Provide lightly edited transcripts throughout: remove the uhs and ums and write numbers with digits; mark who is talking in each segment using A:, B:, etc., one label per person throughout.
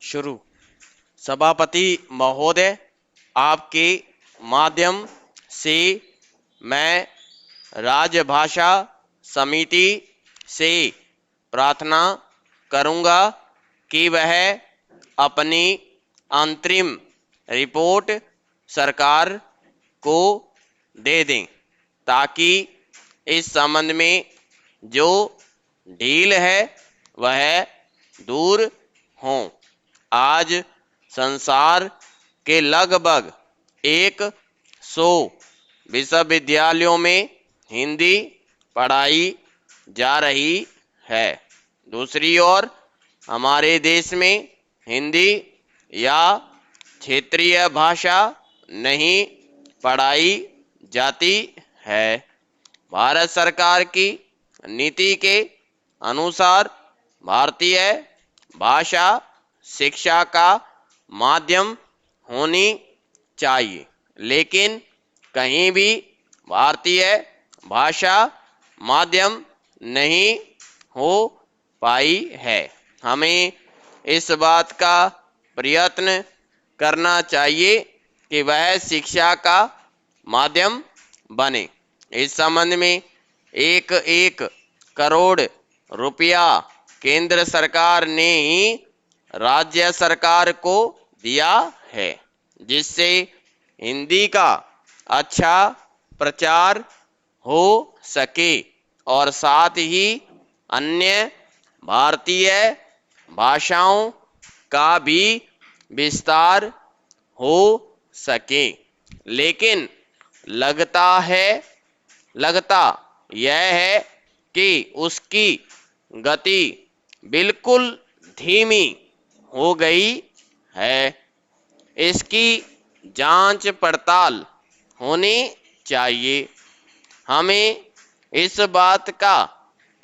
A: शुरू। सभापति महोदय, आपके माध्यम से मैं राजभाषा समिति से प्रार्थना करूंगा कि वह अपनी अंतरिम रिपोर्ट सरकार को दे दें ताकि इस संबंध में जो ढील है वह दूर हो। आज संसार के लगभग 100 विश्वविद्यालयों में हिंदी पढ़ाई जा रही है। दूसरी ओर हमारे देश में हिंदी या क्षेत्रीय भाषा नहीं पढ़ाई जाती है। भारत सरकार की नीति के अनुसार भारतीय भाषा शिक्षा का माध्यम होनी चाहिए, लेकिन कहीं भी भारतीय भाषा माध्यम नहीं हो पाई है। हमें इस बात का प्रयत्न करना चाहिए कि वह शिक्षा का माध्यम बने। इस संबंध में 1 करोड़ रुपया केंद्र सरकार ने ही राज्य सरकार को दिया है, जिससे हिंदी का अच्छा प्रचार हो सके और साथ ही अन्य भारतीय भाषाओं का भी विस्तार हो सके। लेकिन लगता यह है कि उसकी गति बिल्कुल धीमी हो गई है। इसकी जांच पड़ताल होनी चाहिए। हमें इस बात का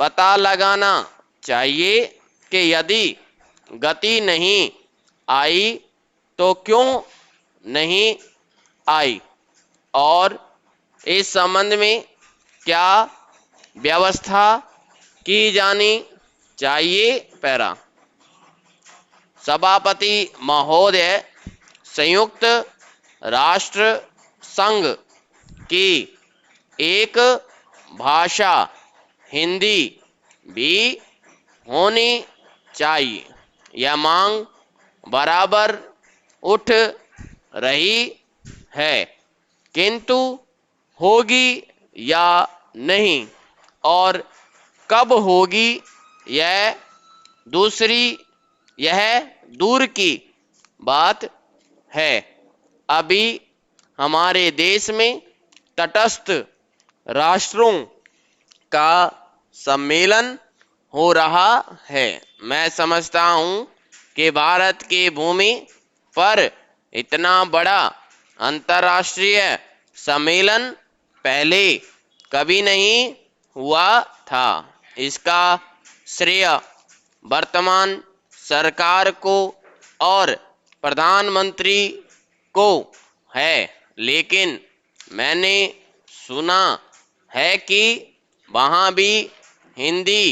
A: पता लगाना चाहिए कि यदि गति नहीं आई तो क्यों नहीं आई और इस संबंध में क्या व्यवस्था की जानी चाहिए। पैरा। सभापति महोदय, संयुक्त राष्ट्र संघ की एक भाषा हिंदी भी होनी चाहिए। यह मांग बराबर उठ रही है, किंतु होगी या नहीं और कब होगी यह दूर की बात है। अभी हमारे देश में तटस्थ राष्ट्रों का सम्मेलन हो रहा है। मैं समझता हूं कि भारत की भूमि पर इतना बड़ा अंतर्राष्ट्रीय सम्मेलन पहले कभी नहीं हुआ था। इसका श्रेय वर्तमान सरकार को और प्रधानमंत्री को है, लेकिन मैंने सुना है कि वहाँ भी हिंदी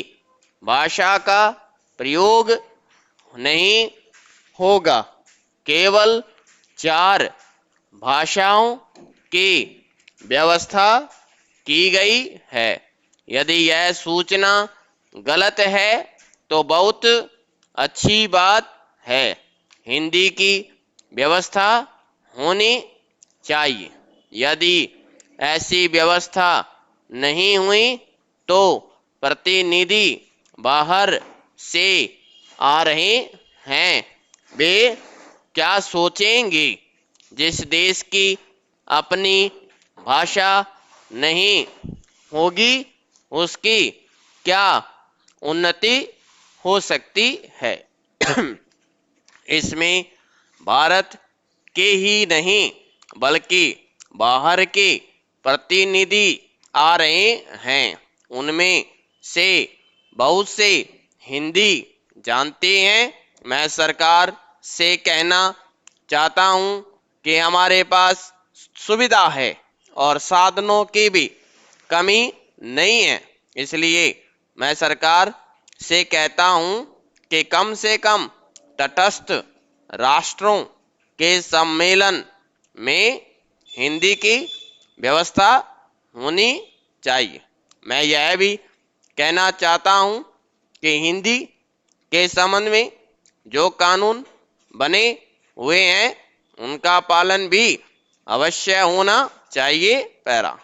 A: भाषा का प्रयोग नहीं होगा। केवल 4 भाषाओं की व्यवस्था की गई है। यदि यह सूचना गलत है तो बहुत अच्छी बात है। हिंदी की व्यवस्था होनी चाहिए। यदि ऐसी व्यवस्था नहीं हुई तो प्रतिनिधि बाहर से आ रहे हैं, वे क्या सोचेंगे। जिस देश की अपनी भाषा नहीं होगी उसकी क्या उन्नति हो सकती है। इसमें भारत के ही नहीं बल्कि बाहर के प्रतिनिधि आ रहे हैं। उनमें से बहुत से हिंदी जानते हैं। मैं सरकार से कहना चाहता हूं कि हमारे पास सुविधा है और साधनों की भी कमी नहीं है। इसलिए मैं सरकार से कहता हूं कि कम से कम तटस्थ राष्ट्रों के सम्मेलन में हिंदी की व्यवस्था होनी चाहिए। मैं यह भी कहना चाहता हूं कि हिंदी के संबंध में जो कानून बने हुए हैं उनका पालन भी अवश्य होना चाहिए। पैरा।